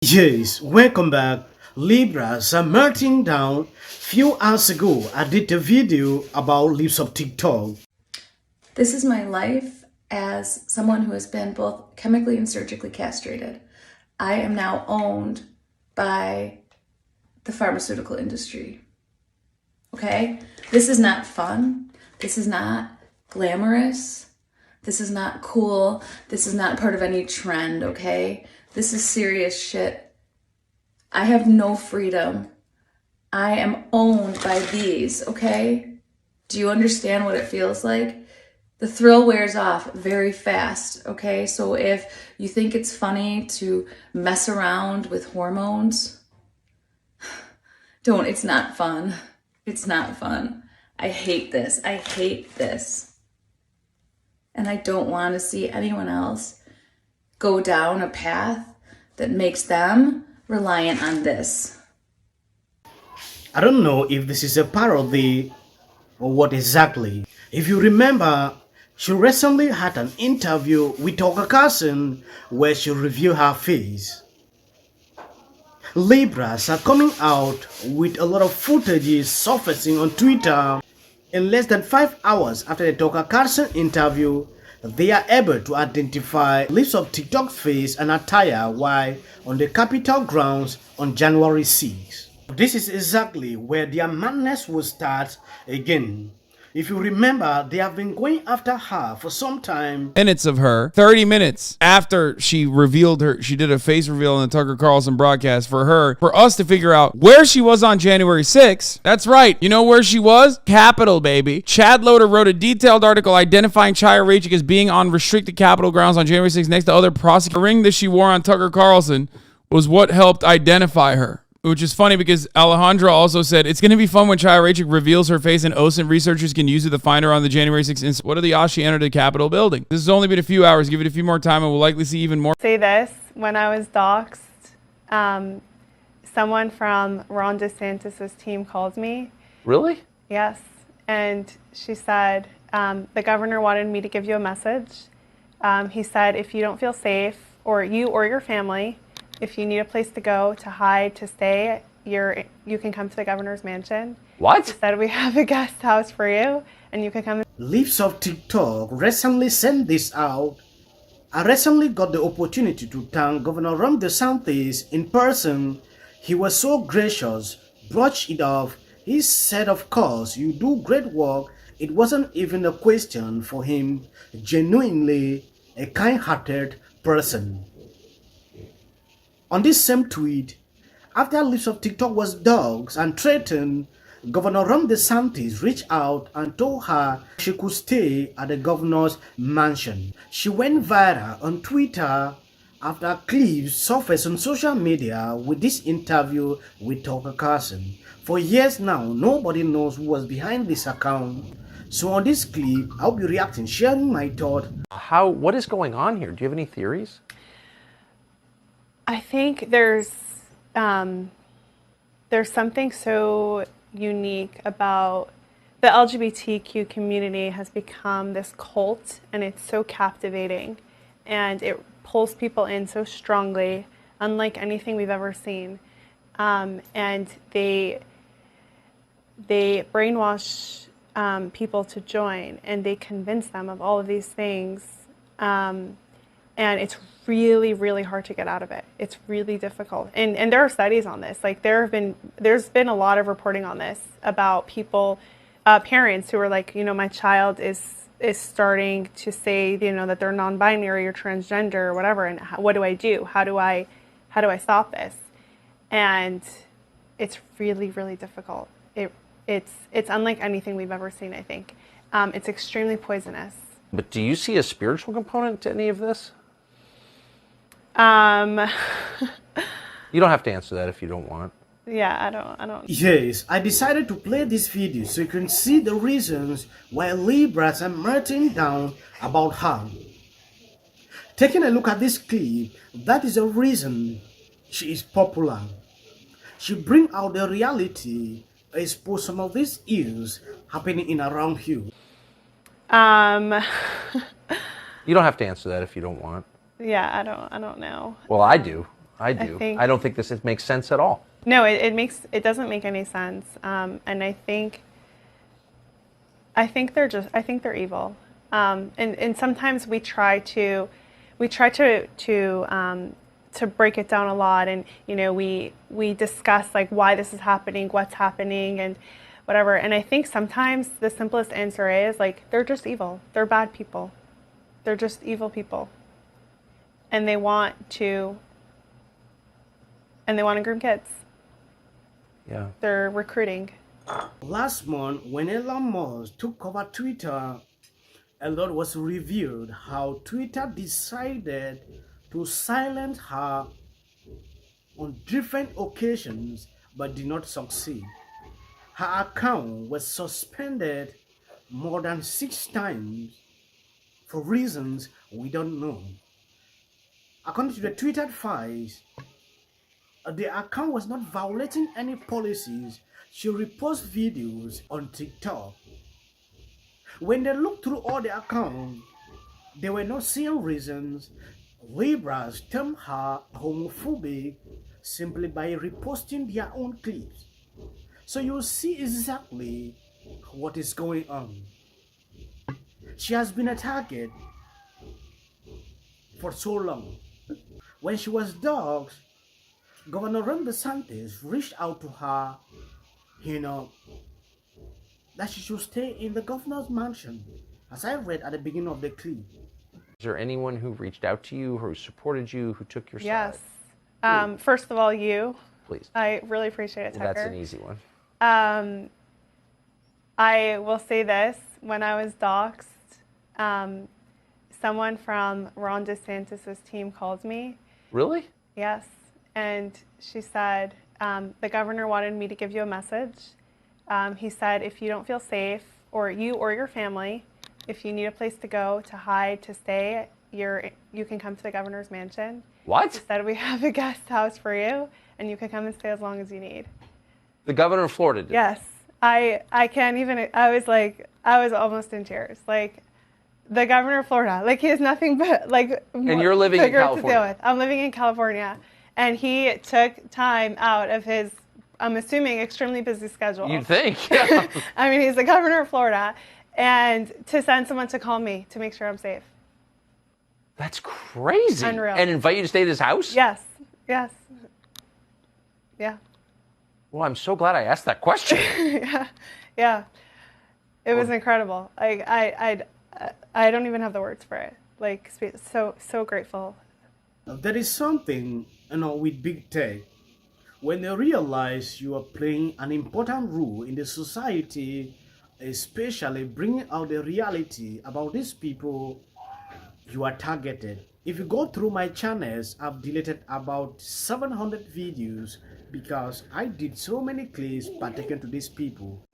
Yes, welcome back. Libras are melting down. Few hours ago, I did a video about lips of TikTok. This is my life as someone who has been both chemically and surgically castrated. I am now owned by the pharmaceutical industry. Okay? This is not fun. This is not glamorous. This is not cool. This is not part of any trend, okay? This is serious shit. I have no freedom. I am owned by these, okay? Do you understand what it feels like? The thrill wears off very fast, okay? So if you think it's funny to mess around with hormones, don't. It's not fun. It's not fun. I hate this. I hate this. And I don't want to see anyone else go down a path that makes them reliant on this. I don't know if this is a parody or what exactly. If you remember, she recently had an interview with Carlson where she reviewed her face. Libras are coming out with a lot of footages surfacing on Twitter. In less than 5 hours after the Tucker Carlson interview, they are able to identify lips of TikTok's face and attire while on the Capitol grounds on January 6. This is exactly where their madness will start again. If you remember, they have been going after her for some time. Minutes of her, 30 minutes after she revealed she did a face reveal on the Tucker Carlson broadcast for us to figure out where she was on January 6th. That's right. You know where she was? Capitol, baby. Chad Loder wrote a detailed article identifying Chaya Raichik as being on restricted Capitol grounds on January 6th next to other prosecutors. The ring that she wore on Tucker Carlson was what helped identify her. Which is funny because Alejandra also said, it's going to be fun when Chaya Raichik reveals her face and OSINT researchers can use it to find her on the January 6th. What are the odds she entered the Capitol building? This has only been a few hours. Give it a few more time and we'll likely see even more. Say this, when I was doxxed, someone from Ron DeSantis' team called me. Really? Yes. And she said, the governor wanted me to give you a message. He said, if you don't feel safe, or you or your family, if you need a place to go, to hide, to stay, you can come to the governor's mansion. What? He said we have a guest house for you, and you can come. Lips of TikTok recently sent this out. I recently got the opportunity to thank Governor Ron DeSantis in person. He was so gracious, brushed it off. He said, of course, you do great work. It wasn't even a question for him. Genuinely a kind-hearted person. On this same tweet, after Lips of TikTok was doxxed and threatened, Governor Ron DeSantis reached out and told her she could stay at the governor's mansion. She went viral on Twitter after clips surfaced on social media with this interview with Tucker Carlson. For years now, nobody knows who was behind this account. So on this clip, I'll be reacting, sharing my thoughts. What is going on here? Do you have any theories? I think there's something so unique about the LGBTQ community has become this cult, and it's so captivating, and it pulls people in so strongly, unlike anything we've ever seen. And they brainwash people to join, and they convince them of all of these things. And it's really, really hard to get out of it. It's really difficult. And there are studies on this. Like there's been a lot of reporting on this about people, parents who are like, my child is starting to say, that they're non-binary or transgender or whatever. And what do I do? How do I stop this? And it's really, really difficult. It's unlike anything we've ever seen, I think. It's extremely poisonous. But do you see a spiritual component to any of this? You don't have to answer that if you don't want. Yeah, I don't. Yes, I decided to play this video so you can see the reasons why Libras are melting down about her. Taking a look at this clip, that is the reason she is popular. She brings out the reality, expose some of these issues happening in around you. You don't have to answer that if you don't want. Yeah, I don't know. Well, I do. I do. think- I don't think makes sense at all. No, it doesn't make any sense. And I think they're evil. And sometimes we try to break it down a lot, and we discuss like why this is happening, what's happening, and whatever. And I think sometimes the simplest answer is like they're just evil. They're bad people. They're just evil people. And they want to groom kids. Yeah. They're recruiting. Last month, when Elon Musk took over Twitter, a lot was revealed how Twitter decided to silence her on different occasions but did not succeed. Her account was suspended more than 6 times for reasons we don't know. According to the Twitter files, the account was not violating any policies. She reposts videos on TikTok. When they looked through all the accounts, they were not seeing reasons. Libras termed her homophobic simply by reposting their own clips. So you see exactly what is going on. She has been a target for so long. When she was doxxed, Governor Ron DeSantis reached out to her, that she should stay in the governor's mansion, as I read at the beginning of the clip. Is there anyone who reached out to you, who supported you, who took your Yes. side? First of all, you. Please. I really appreciate it, Tucker. That's an easy one. I will say this. When I was doxxed, someone from Ron DeSantis' team called me. Really? Yes. And she said, the governor wanted me to give you a message. He said, if you don't feel safe, or you or your family, if you need a place to go, to hide, to stay, you can come to the governor's mansion. What? He said, we have a guest house for you, and you can come and stay as long as you need. The governor of Florida did. Yes. I can't even, I was almost in tears. Like, the governor of Florida, like he has nothing but like. And you're living in bigger to deal California. with. I'm living in California, and he took time out of his, I'm assuming, extremely busy schedule. You'd think. I mean, he's the governor of Florida, and to send someone to call me to make sure I'm safe. That's crazy. Unreal. And invite you to stay at his house? Yes. Yes. Yeah. Well, I'm so glad I asked that question. Yeah. It was incredible. I don't even have the words for it. Like, so grateful. There is something, with big tech. When they realize you are playing an important role in the society, especially bringing out the reality about these people, you are targeted. If you go through my channels, I've deleted about 700 videos because I did so many clips pertaining to these people.